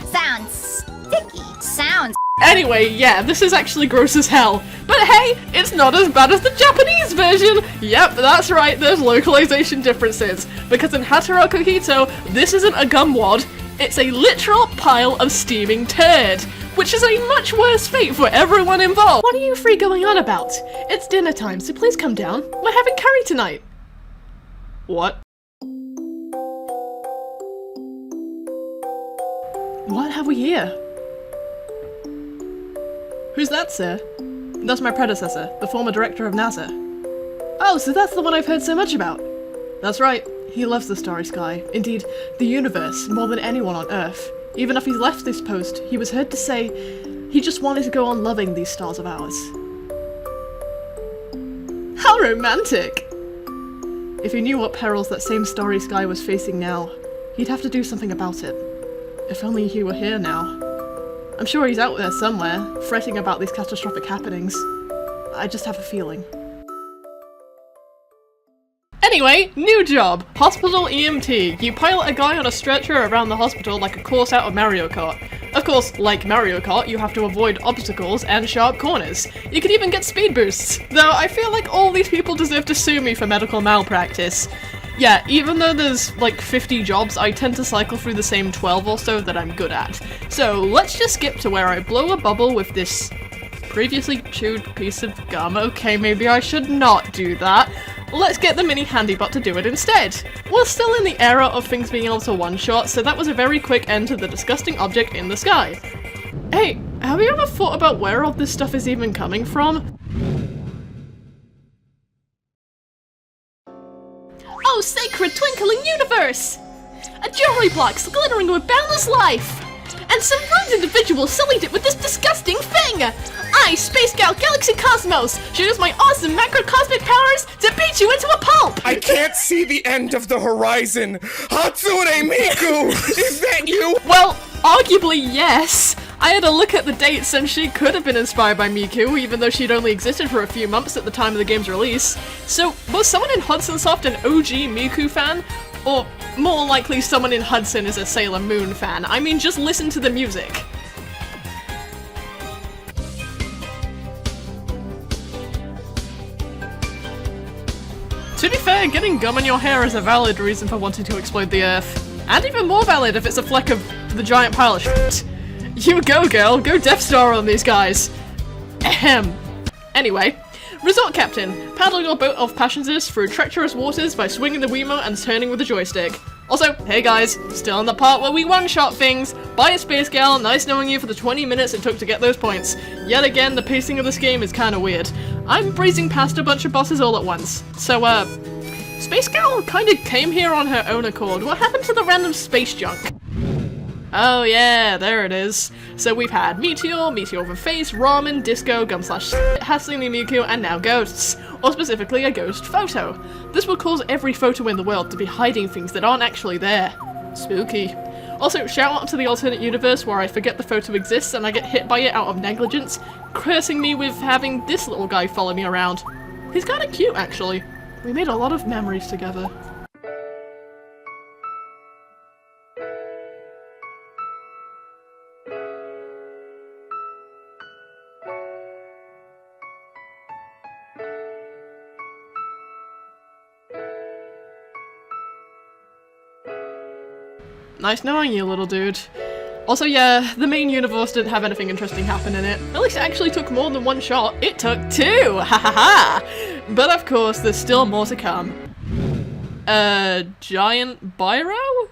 Sounds sticky. Sounds. Anyway, yeah, this is actually gross as hell. But hey, it's not as bad as the Japanese version! Yep, that's right, there's localization differences. Because in Hataraku Hito, this isn't a gum wad, It's a literal pile of steaming turd, which is a much worse fate for everyone involved. What are you three going on about? It's dinner time, so please come down. We're having curry tonight. What? What have we here? Who's that, sir? That's my predecessor, the former director of NASA. Oh, so that's the one I've heard so much about. That's right, he loves the starry sky, indeed, the universe, more than anyone on Earth. Even if he's left this post, he was heard to say he just wanted to go on loving these stars of ours. How romantic! If he knew what perils that same starry sky was facing now, he'd have to do something about it. If only he were here now. I'm sure he's out there somewhere, fretting about these catastrophic happenings. I just have a feeling. Anyway, new job! Hospital EMT. You pilot a guy on a stretcher around the hospital like a course out of Mario Kart. Of course, like Mario Kart, you have to avoid obstacles and sharp corners. You can even get speed boosts, though I feel like all these people deserve to sue me for medical malpractice. Yeah, even though there's like 50 jobs, I tend to cycle through the same 12 or so that I'm good at. So let's just skip to where I blow a bubble with this previously chewed piece of gum. Okay, maybe I should not do that. Let's get the mini handybot to do it instead. We're still in the era of things being able to one-shot, so that was a very quick end to the disgusting object in the sky. Hey, have you ever thought about where all this stuff is even coming from? Oh, sacred twinkling universe! A jewelry box glittering with boundless life! And some rude individual sullied it with this disgusting thing! I, Space Gal Galaxy Cosmos, should use my awesome macrocosmic powers to beat you into a pulp! I can't see the end of the horizon! Hatsune Miku! Is that you? Well, arguably yes. I had a look at the dates and she could have been inspired by Miku, even though she'd only existed for a few months at the time of the game's release. So, was someone in Hudson Soft an OG Miku fan? Or, more likely, someone in Hudson is a Sailor Moon fan? I mean, just listen to the music. To be fair, getting gum in your hair is a valid reason for wanting to explode the Earth. And even more valid if it's a fleck of the giant pile of shit. You go, girl. Go Death Star on these guys. Ahem. Anyway, Resort Captain. Paddle your boat of passengers through treacherous waters by swinging the Wiimote and turning with the joystick. Also, hey guys, still in the part where we one-shot things. Bye, a Space Gal. Nice knowing you for the 20 minutes it took to get those points. Yet again, the pacing of this game is kinda weird. I'm breezing past a bunch of bosses all at once. So, Space Gal kinda came here on her own accord. What happened to the random space junk? Oh yeah, there it is. So we've had Meteor, Meteor over Face, Ramen, Disco, Gum Slash Hatsune Miku, and now Ghosts. Or specifically a ghost photo. This will cause every photo in the world to be hiding things that aren't actually there. Spooky. Also, shout out to the alternate universe where I forget the photo exists and I get hit by it out of negligence, cursing me with having this little guy follow me around. He's kinda cute, actually. We made a lot of memories together. Nice knowing you, little dude. Also, yeah, the main universe didn't have anything interesting happen in it. At least it actually took more than one shot. It took two! Ha ha ha! But of course, there's still more to come. Giant biro?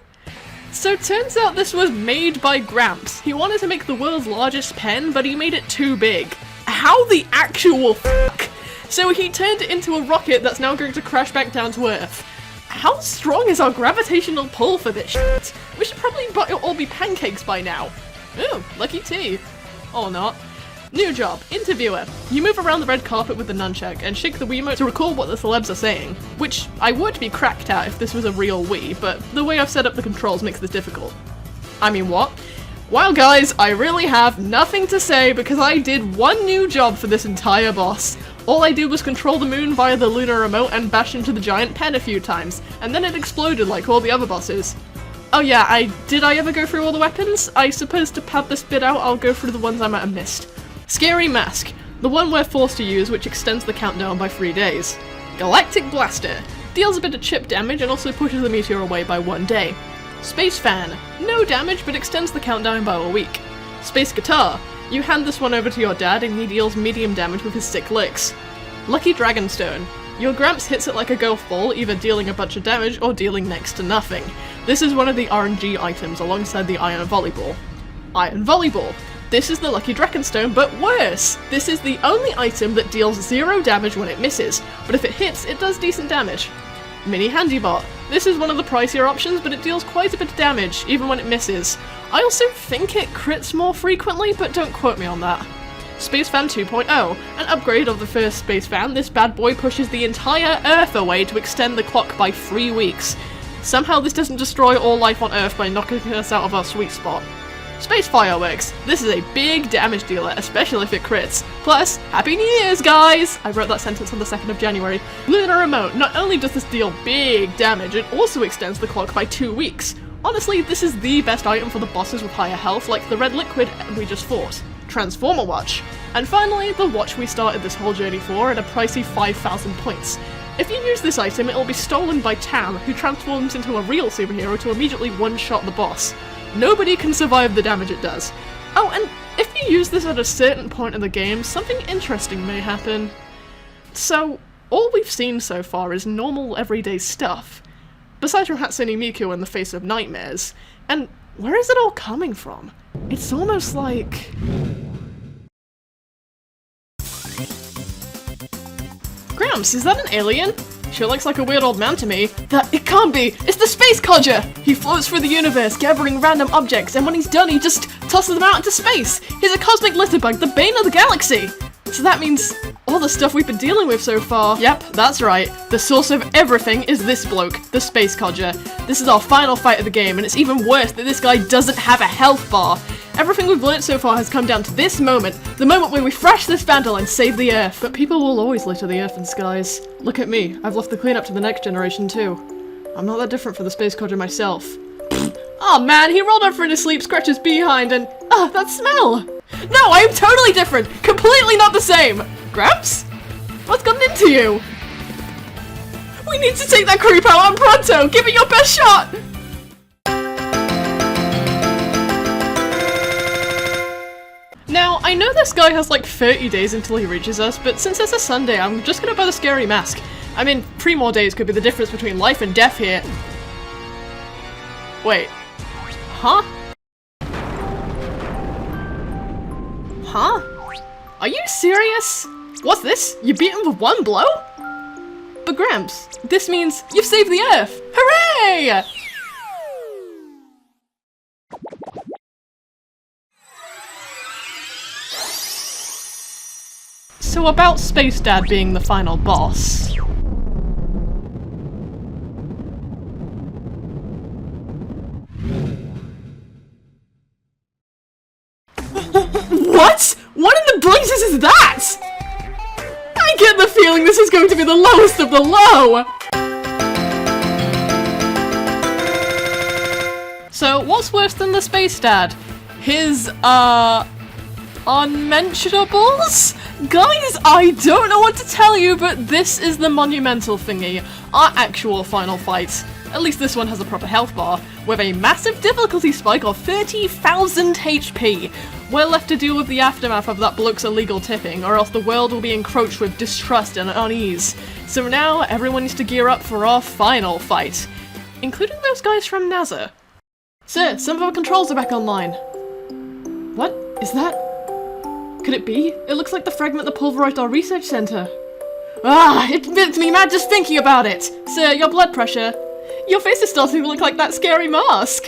So turns out this was made by Gramps. He wanted to make the world's largest pen, but he made it too big. How the actual f**k? So he turned it into a rocket that's now going to crash back down to Earth. How strong is our gravitational pull for this shit? We should probably all be pancakes by now. Ooh, lucky tea. Or not. New job, interviewer. You move around the red carpet with the nunchuck and shake the Wiimote to recall what the celebs are saying. Which I would be cracked at if this was a real Wii, but the way I've set up the controls makes this difficult. I mean, what? Well guys, I really have nothing to say because I did one new job for this entire boss. All I did was control the moon via the lunar remote and bash into the giant pen a few times, and then it exploded like all the other bosses. Oh yeah, did I ever go through all the weapons? I suppose to pad this bit out, I'll go through the ones I might have missed. Scary Mask, the one we're forced to use, which extends the countdown by 3 days. Galactic Blaster, deals a bit of chip damage and also pushes the meteor away by 1 day. Space Fan, no damage but extends the countdown by a week. Space Guitar, you hand this one over to your dad and he deals medium damage with his sick licks. Lucky Dragonstone, your Gramps hits it like a golf ball, either dealing a bunch of damage or dealing next to nothing. This is one of the RNG items alongside the Iron Volleyball. Iron Volleyball, this is the Lucky Dragonstone, but worse! This is the only item that deals 0 damage when it misses, but if it hits, it does decent damage. Mini Handybot, this is one of the pricier options, but it deals quite a bit of damage, even when it misses. I also think it crits more frequently, but don't quote me on that. Space Fan 2.0, an upgrade of the first Space Fan, this bad boy pushes the entire Earth away to extend the clock by 3 weeks. Somehow this doesn't destroy all life on Earth by knocking us out of our sweet spot. Space Fireworks, this is a big damage dealer, especially if it crits. Plus, Happy New Year's, guys! I wrote that sentence on the 2nd of January. Lunar Remote, not only does this deal big damage, it also extends the clock by 2 weeks. Honestly, this is the best item for the bosses with higher health, like the red liquid we just fought. Transformer Watch. And finally, the watch we started this whole journey for at a pricey 5,000 points. If you use this item, it will be stolen by Tam, who transforms into a real superhero to immediately one-shot the boss. Nobody can survive the damage it does. Oh, and if you use this at a certain point in the game, something interesting may happen. So, all we've seen so far is normal everyday stuff. Besides from Hatsune Miku in the face of nightmares. And where is it all coming from? It's almost like... Gramps, is that an alien? Sure looks like a weird old man to me. It can't be! It's the Space Codger! He floats through the universe, gathering random objects, and when he's done, he just tosses them out into space! He's a cosmic litterbug, the bane of the galaxy! So that means all the stuff we've been dealing with so far. Yep, that's right. The source of everything is this bloke, the Space Codger. This is our final fight of the game, and it's even worse that this guy doesn't have a health bar. Everything we've learnt so far has come down to this moment, the moment where we thrash this vandal and save the Earth. But people will always litter the Earth and skies. Look at me, I've left the cleanup to the next generation too. I'm not that different from the Space Codger myself. Oh man, he rolled over in his sleep, scratched his behind, and that smell! No, I am totally different! Completely not the same! Gramps? What's gotten into you? We need to take that creep out on pronto! Give it your best shot! Now, I know this guy has like 30 days until he reaches us, but since it's a Sunday, I'm just gonna buy the scary mask. I mean, 3 more days could be the difference between life and death here. Wait. Huh? Huh? Are you serious? What's this? You beat him with 1 blow? But Gramps, this means you've saved the Earth! Hooray! So about Space Dad being the final boss. What? What in the blazes is that? I get the feeling this is going to be the lowest of the low! So, what's worse than the Space Dad? His, unmentionables? Guys, I don't know what to tell you, but this is the monumental thingy. Our actual final fight. At least this one has a proper health bar, with a massive difficulty spike of 30,000 HP. We're left to deal with the aftermath of that bloke's illegal tipping, or else the world will be encroached with distrust and unease. So now, everyone needs to gear up for our final fight. Including those guys from NASA. Sir, some of our controls are back online. What? Is that? Could it be? It looks like the fragment that pulverized our research center. Ah, it makes me mad just thinking about it! Sir, your blood pressure. Your face is starting to look like that scary mask!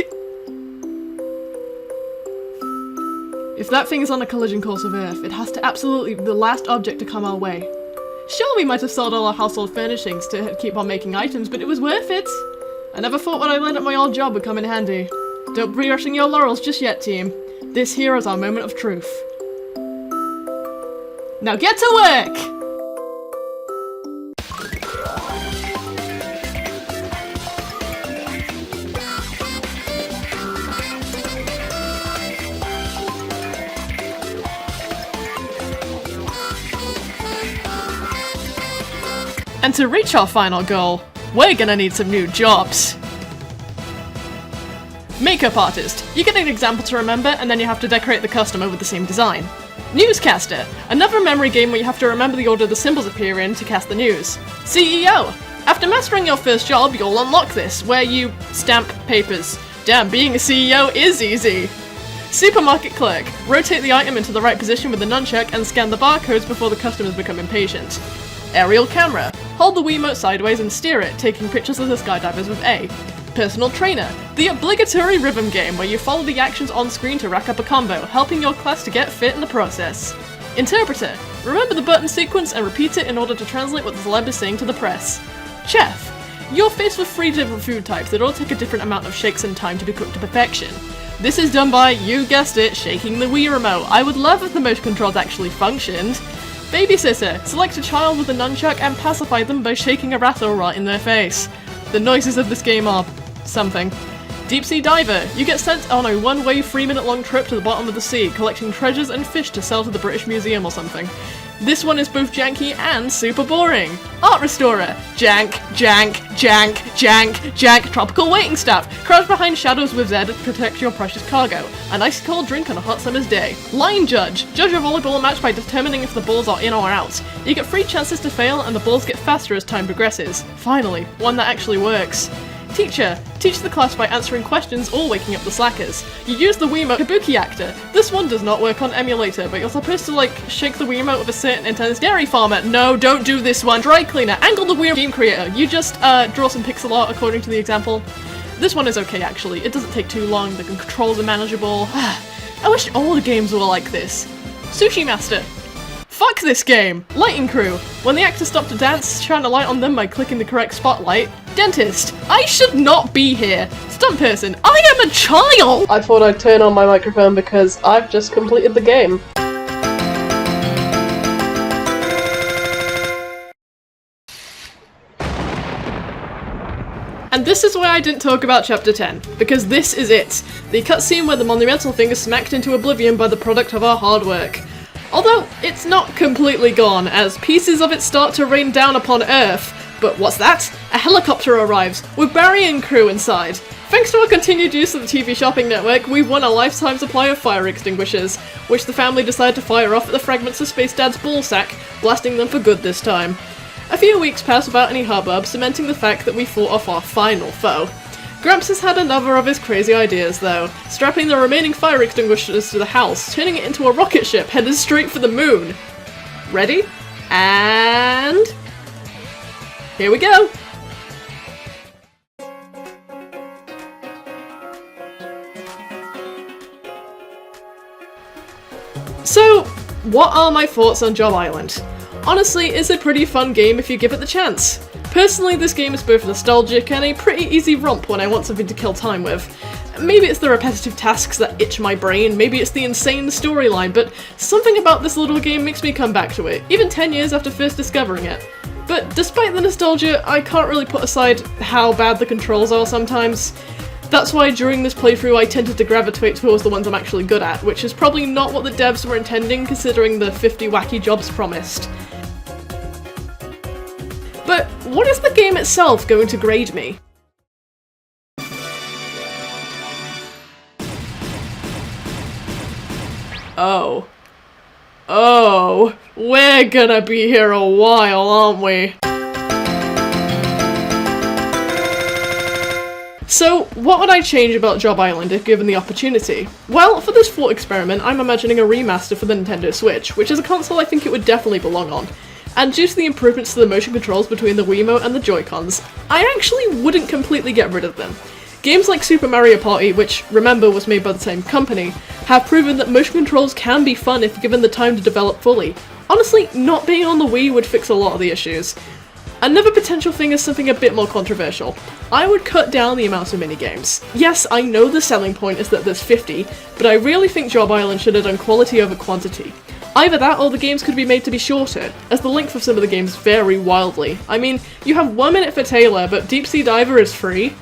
If that thing is on a collision course with Earth, it has to absolutely be the last object to come our way. Sure, we might have sold all our household furnishings to keep on making items, but it was worth it! I never thought what I learned at my old job would come in handy. Don't be rushing your laurels just yet, team. This here is our moment of truth. Now get to work! And to reach our final goal, we're gonna need some new jobs. Makeup artist. You get an example to remember, and then you have to decorate the customer with the same design. Newscaster. Another memory game where you have to remember the order the symbols appear in to cast the news. CEO. After mastering your first job, you'll unlock this, where you stamp papers. Damn, being a CEO is easy. Supermarket clerk. Rotate the item into the right position with the nunchuck and scan the barcodes before the customers become impatient. Aerial camera. Hold the Wiimote sideways and steer it, taking pictures of the skydivers with A. Personal trainer. The obligatory rhythm game where you follow the actions on screen to rack up a combo, helping your class to get fit in the process. Interpreter. Remember the button sequence and repeat it in order to translate what the celeb is saying to the press. Chef. You're faced with 3 different food types that all take a different amount of shakes and time to be cooked to perfection. This is done by, you guessed it, shaking the Wii remote. I would love if the motion controls actually functioned. Babysitter. Select a child with a nunchuck and pacify them by shaking a rattle right in their face. The noises of this game are something. Deep sea diver. You get sent on a one-way 3-minute-long trip to the bottom of the sea, collecting treasures and fish to sell to the British Museum or something. This one is both janky and super boring. Art restorer. Jank, jank, jank, jank, jank. Tropical waiting staff. Crouch behind shadows with Z to protect your precious cargo. An ice cold drink on a hot summer's day. Line judge. Judge a volleyball match by determining if the balls are in or out. You get 3 chances to fail and the balls get faster as time progresses. Finally, one that actually works. Teacher. Teach the class by answering questions or waking up the slackers. You use the Wiimote Kabuki actor. This one does not work on emulator, but you're supposed to shake the Wiimote with a certain intense dairy farmer. No, don't do this one. Dry cleaner. Angle the Wiimote game creator. You just draw some pixel art according to the example. This one is okay actually. It doesn't take too long. The controls are manageable. I wish all the games were like this. Sushi master. Fuck this game! Lighting crew. When the actors stop to dance, shine a light on them by clicking the correct spotlight. Dentist. I should not be here. Stunt person. I am a child! I thought I'd turn on my microphone because I've just completed the game. And this is why I didn't talk about Chapter 10, because this is it. The cutscene where the monumental thing is smacked into oblivion by the product of our hard work. Although, it's not completely gone, as pieces of it start to rain down upon Earth. But what's that? A helicopter arrives, with Barry and crew inside. Thanks to our continued use of the TV shopping network, we've won a lifetime supply of fire extinguishers, which the family decided to fire off at the fragments of Space Dad's ballsack, blasting them for good this time. A few weeks pass without any hubbub, cementing the fact that we fought off our final foe. Gramps has had another of his crazy ideas though, strapping the remaining fire extinguishers to the house, turning it into a rocket ship headed straight for the moon. Ready? And... here we go! So, what are my thoughts on Job Island? Honestly, it's a pretty fun game if you give it the chance. Personally, this game is both nostalgic and a pretty easy romp when I want something to kill time with. Maybe it's the repetitive tasks that itch my brain, maybe it's the insane storyline, but something about this little game makes me come back to it, even 10 years after first discovering it. But despite the nostalgia, I can't really put aside how bad the controls are sometimes. That's why during this playthrough I tended to gravitate towards the ones I'm actually good at, which is probably not what the devs were intending considering the 50 wacky jobs promised. But what is the game itself going to grade me? Oh. Oh, we're gonna be here a while, aren't we? So, what would I change about Job Island if given the opportunity? Well, for this thought experiment, I'm imagining a remaster for the Nintendo Switch, which is a console I think it would definitely belong on. And due to the improvements to the motion controls between the Wiimote and the Joy-Cons, I actually wouldn't completely get rid of them. Games like Super Mario Party, which, remember, was made by the same company, have proven that motion controls can be fun if given the time to develop fully. Honestly, not being on the Wii would fix a lot of the issues. Another potential thing is something a bit more controversial. I would cut down the amount of minigames. Yes, I know the selling point is that there's 50, but I really think Job Island should have done quality over quantity. Either that or the games could be made to be shorter, as the length of some of the games vary wildly. I mean, you have 1 minute for Taylor, but Deep Sea Diver is free.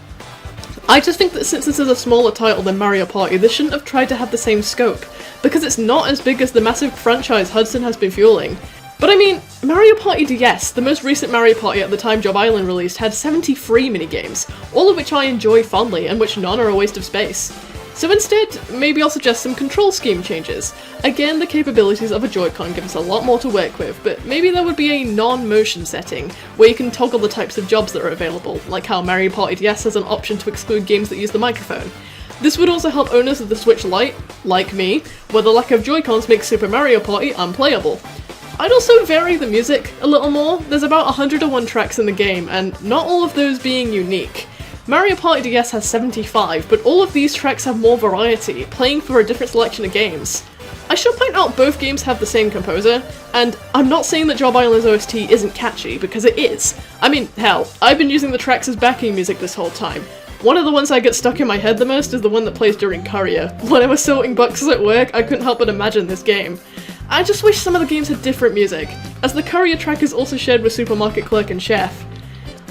I just think that since this is a smaller title than Mario Party, this shouldn't have tried to have the same scope, because it's not as big as the massive franchise Hudson has been fueling. But I mean, Mario Party DS, the most recent Mario Party at the time Job Island released, had 73 minigames, all of which I enjoy fondly and which none are a waste of space. So instead, maybe I'll suggest some control scheme changes. Again, the capabilities of a Joy-Con give us a lot more to work with, but maybe there would be a non-motion setting, where you can toggle the types of jobs that are available, like how Mario Party DS has an option to exclude games that use the microphone. This would also help owners of the Switch Lite, like me, where the lack of Joy-Cons makes Super Mario Party unplayable. I'd also vary the music a little more. There's about 101 tracks in the game, and not all of those being unique. Mario Party DS has 75, but all of these tracks have more variety, playing for a different selection of games. I should point out both games have the same composer, and I'm not saying that Job Island's OST isn't catchy, because it is. I mean, hell, I've been using the tracks as backing music this whole time. One of the ones I get stuck in my head the most is the one that plays during Courier. When I was sorting boxes at work, I couldn't help but imagine this game. I just wish some of the games had different music, as the Courier track is also shared with Supermarket Clerk and Chef.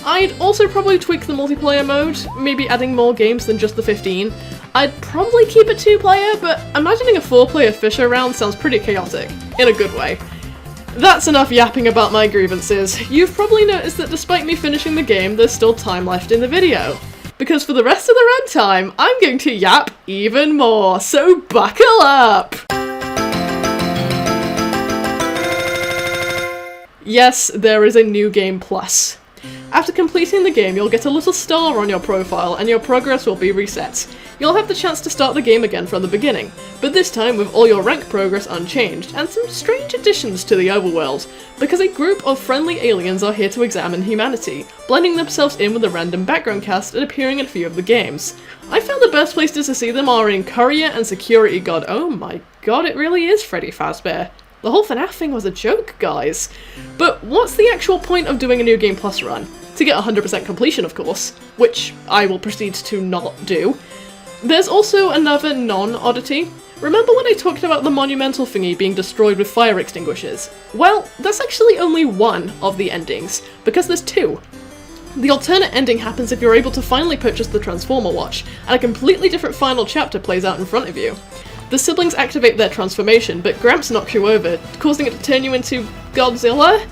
I'd also probably tweak the multiplayer mode, maybe adding more games than just the 15. I'd probably keep it 2-player, but imagining a 4-player Fisher round sounds pretty chaotic, in a good way. That's enough yapping about my grievances. You've probably noticed that despite me finishing the game, there's still time left in the video. Because for the rest of the runtime, I'm going to yap even more, so buckle up! Yes, there is a New Game Plus. After completing the game, you'll get a little star on your profile and your progress will be reset. You'll have the chance to start the game again from the beginning, but this time with all your rank progress unchanged, and some strange additions to the overworld, because a group of friendly aliens are here to examine humanity, blending themselves in with a random background cast and appearing in a few of the games. I found the best places to see them are in Courier and Security God. Oh my god, it really is Freddy Fazbear. The whole FNAF thing was a joke, guys. But what's the actual point of doing a New Game Plus run? To get 100% completion, of course, which I will proceed to not do. There's also another non-oddity. Remember when I talked about the monumental thingy being destroyed with fire extinguishers? Well, that's actually only one of the endings, because there's two. The alternate ending happens if you're able to finally purchase the Transformer Watch, and a completely different final chapter plays out in front of you. The siblings activate their transformation, but Gramps knocks you over, causing it to turn you into Godzilla?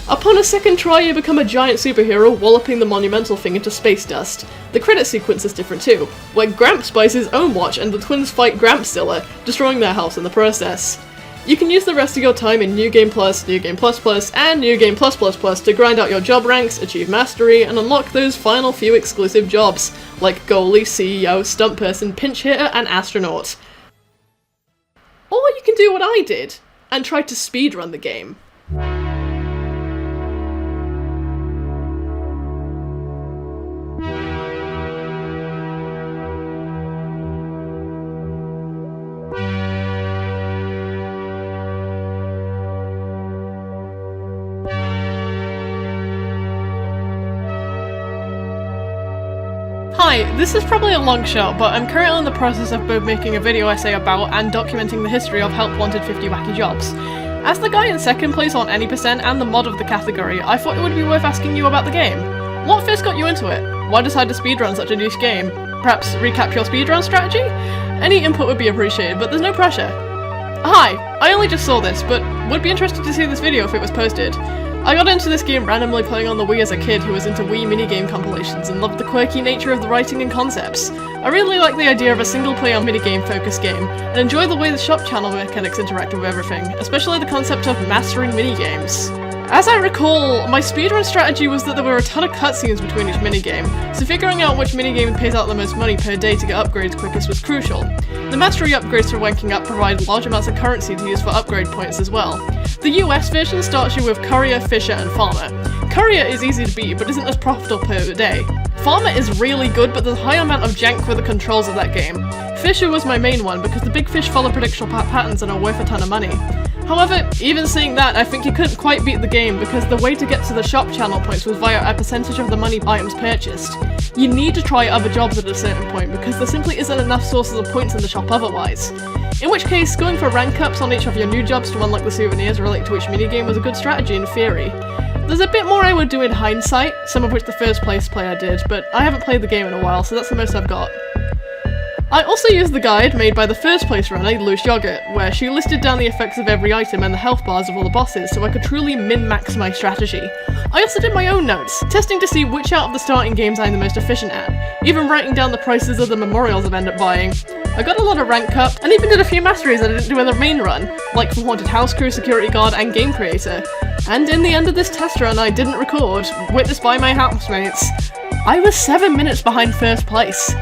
Upon a second try, you become a giant superhero, walloping the monumental thing into space dust. The credit sequence is different too, where Gramps buys his own watch and the twins fight Grampzilla, destroying their house in the process. You can use the rest of your time in New Game Plus, New Game Plus Plus, and New Game Plus Plus Plus to grind out your job ranks, achieve mastery, and unlock those final few exclusive jobs, like goalie, CEO, stunt person, pinch hitter, and astronaut. Or you can do what I did, and try to speedrun the game. Hi, this is probably a long shot, but I'm currently in the process of both making a video essay about and documenting the history of Help Wanted 50 Wacky Jobs. As the guy in second place on Any% and the mod of the category, I thought it would be worth asking you about the game. What first got you into it? Why decide to speedrun such a niche game? Perhaps recap your speedrun strategy? Any input would be appreciated, but there's no pressure. Hi, I only just saw this, but would be interested to see this video if it was posted. I got into this game randomly playing on the Wii as a kid who was into Wii minigame compilations and loved the quirky nature of the writing and concepts. I really like the idea of a single-player minigame-focused game, and enjoy the way the shop channel mechanics interact with everything, especially the concept of mastering minigames. As I recall, my speedrun strategy was that there were a ton of cutscenes between each minigame, so figuring out which minigame pays out the most money per day to get upgrades quickest was crucial. The mastery upgrades for wanking up provide large amounts of currency to use for upgrade points as well. The US version starts you with Courier, Fisher, and Farmer. Courier is easy to beat, but isn't as profitable per day. Farmer is really good, but there's a high amount of jank with the controls of that game. Fisher was my main one, because the big fish follow predictable patterns and are worth a ton of money. However, even saying that, I think you couldn't quite beat the game because the way to get to the shop channel points was via a percentage of the money items purchased. You need to try other jobs at a certain point because there simply isn't enough sources of points in the shop otherwise. In which case, going for rank ups on each of your new jobs to unlock the souvenirs related to each minigame was a good strategy in theory. There's a bit more I would do in hindsight, some of which the first place player did, but I haven't played the game in a while, so that's the most I've got. I also used the guide made by the first place runner, Loose Yogurt, where she listed down the effects of every item and the health bars of all the bosses so I could truly min-max my strategy. I also did my own notes, testing to see which out of the starting games I'm the most efficient at, even writing down the prices of the memorials I've ended up buying. I got a lot of rank up, and even did a few masteries I didn't do in the main run, like for Haunted House Crew, Security Guard, and Game Creator. And in the end of this test run I didn't record, witnessed by my housemates, I was 7 minutes behind first place.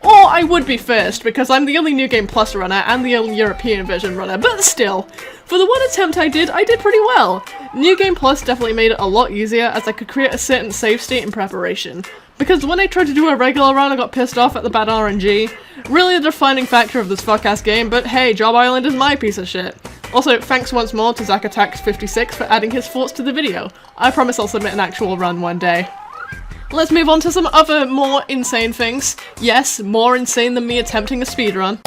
Or I would be first, because I'm the only New Game Plus runner and the only European version runner, but still, for the one attempt I did pretty well. New Game Plus definitely made it a lot easier as I could create a certain save state in preparation. Because when I tried to do a regular run I got pissed off at the bad RNG. Really the defining factor of this fuck-ass game, but hey, Job Island is my piece of shit. Also, thanks once more to ZachAttacks56 for adding his thoughts to the video. I promise I'll submit an actual run one day. Let's move on to some other more insane things. Yes, more insane than me attempting a speedrun.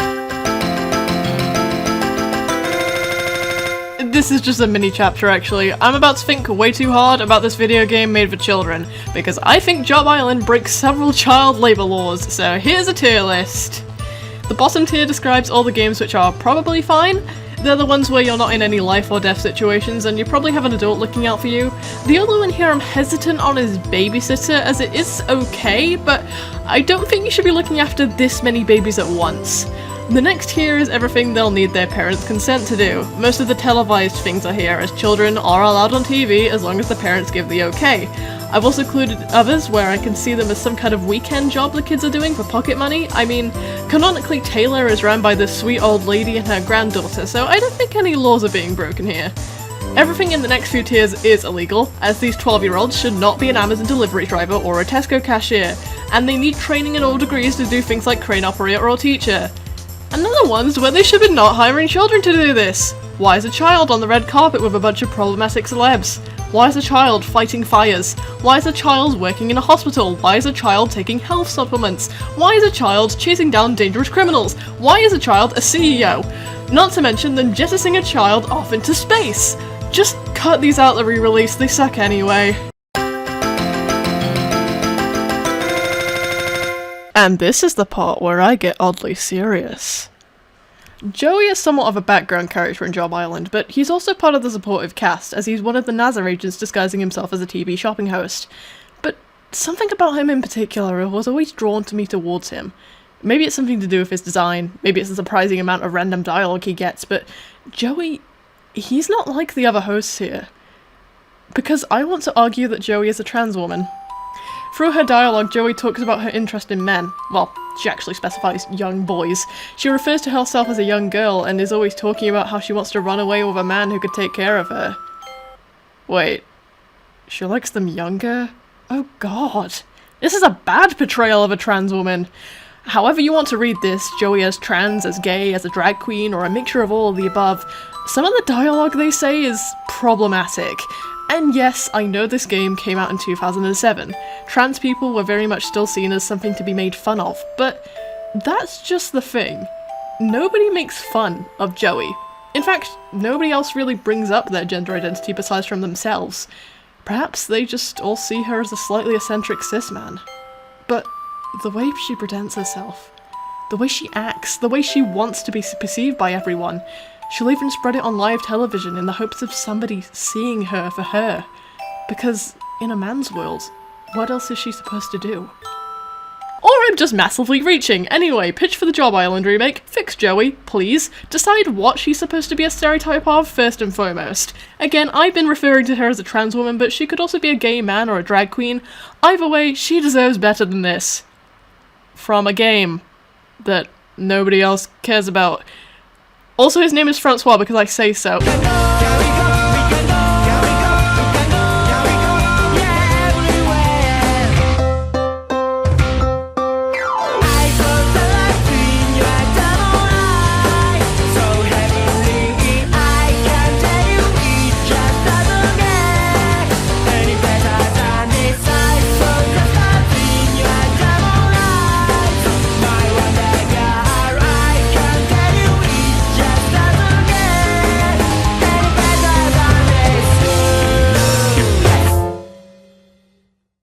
This is just a mini chapter actually. I'm about to think way too hard about this video game made for children, because I think Job Island breaks several child labour laws, so here's a tier list. The bottom tier describes all the games which are probably fine. They're the ones where you're not in any life or death situations and you probably have an adult looking out for you. The only one here I'm hesitant on is Babysitter, as it is okay, but I don't think you should be looking after this many babies at once. The next tier is everything they'll need their parents' consent to do. Most of the televised things are here, as children are allowed on TV as long as the parents give the okay. I've also included others where I can see them as some kind of weekend job the kids are doing for pocket money. I mean, canonically Taylor is run by this sweet old lady and her granddaughter, so I don't think any laws are being broken here. Everything in the next few tiers is illegal, as these 12-year-olds should not be an Amazon delivery driver or a Tesco cashier, and they need training and all degrees to do things like crane operator or teacher. Another one's where they should be not hiring children to do this. Why is a child on the red carpet with a bunch of problematic celebs? Why is a child fighting fires? Why is a child working in a hospital? Why is a child taking health supplements? Why is a child chasing down dangerous criminals? Why is a child a CEO? Not to mention them jettisoning a child off into space. Just cut these out the re-release, they suck anyway. And this is the part where I get oddly serious. Joey is somewhat of a background character in Job Island, but he's also part of the supportive cast, as he's one of the NASA agents disguising himself as a TV shopping host. But something about him in particular was always drawn to me towards him. Maybe it's something to do with his design, maybe it's the surprising amount of random dialogue he gets, but Joey, he's not like the other hosts here. Because I want to argue that Joey is a trans woman. Through her dialogue, Joey talks about her interest in men. Well, she actually specifies young boys. She refers to herself as a young girl and is always talking about how she wants to run away with a man who could take care of her. Wait, she likes them younger? Oh god. This is a bad portrayal of a trans woman. However you want to read this, Joey as trans, as gay, as a drag queen, or a mixture of all of the above, some of the dialogue they say is problematic. And yes, I know this game came out in 2007. Trans people were very much still seen as something to be made fun of, but that's just the thing. Nobody makes fun of Joey. In fact, nobody else really brings up their gender identity besides from themselves. Perhaps they just all see her as a slightly eccentric cis man. But the way she presents herself, the way she acts, the way she wants to be perceived by everyone, she'll even spread it on live television in the hopes of somebody seeing her for her. Because in a man's world, what else is she supposed to do? Or I'm just massively reaching. Anyway, pitch for the Job Island remake, fix Joey, please. Decide what she's supposed to be a stereotype of first and foremost. Again, I've been referring to her as a trans woman, but she could also be a gay man or a drag queen. Either way, she deserves better than this. From a game that nobody else cares about. Also, his name is Francois because I say so.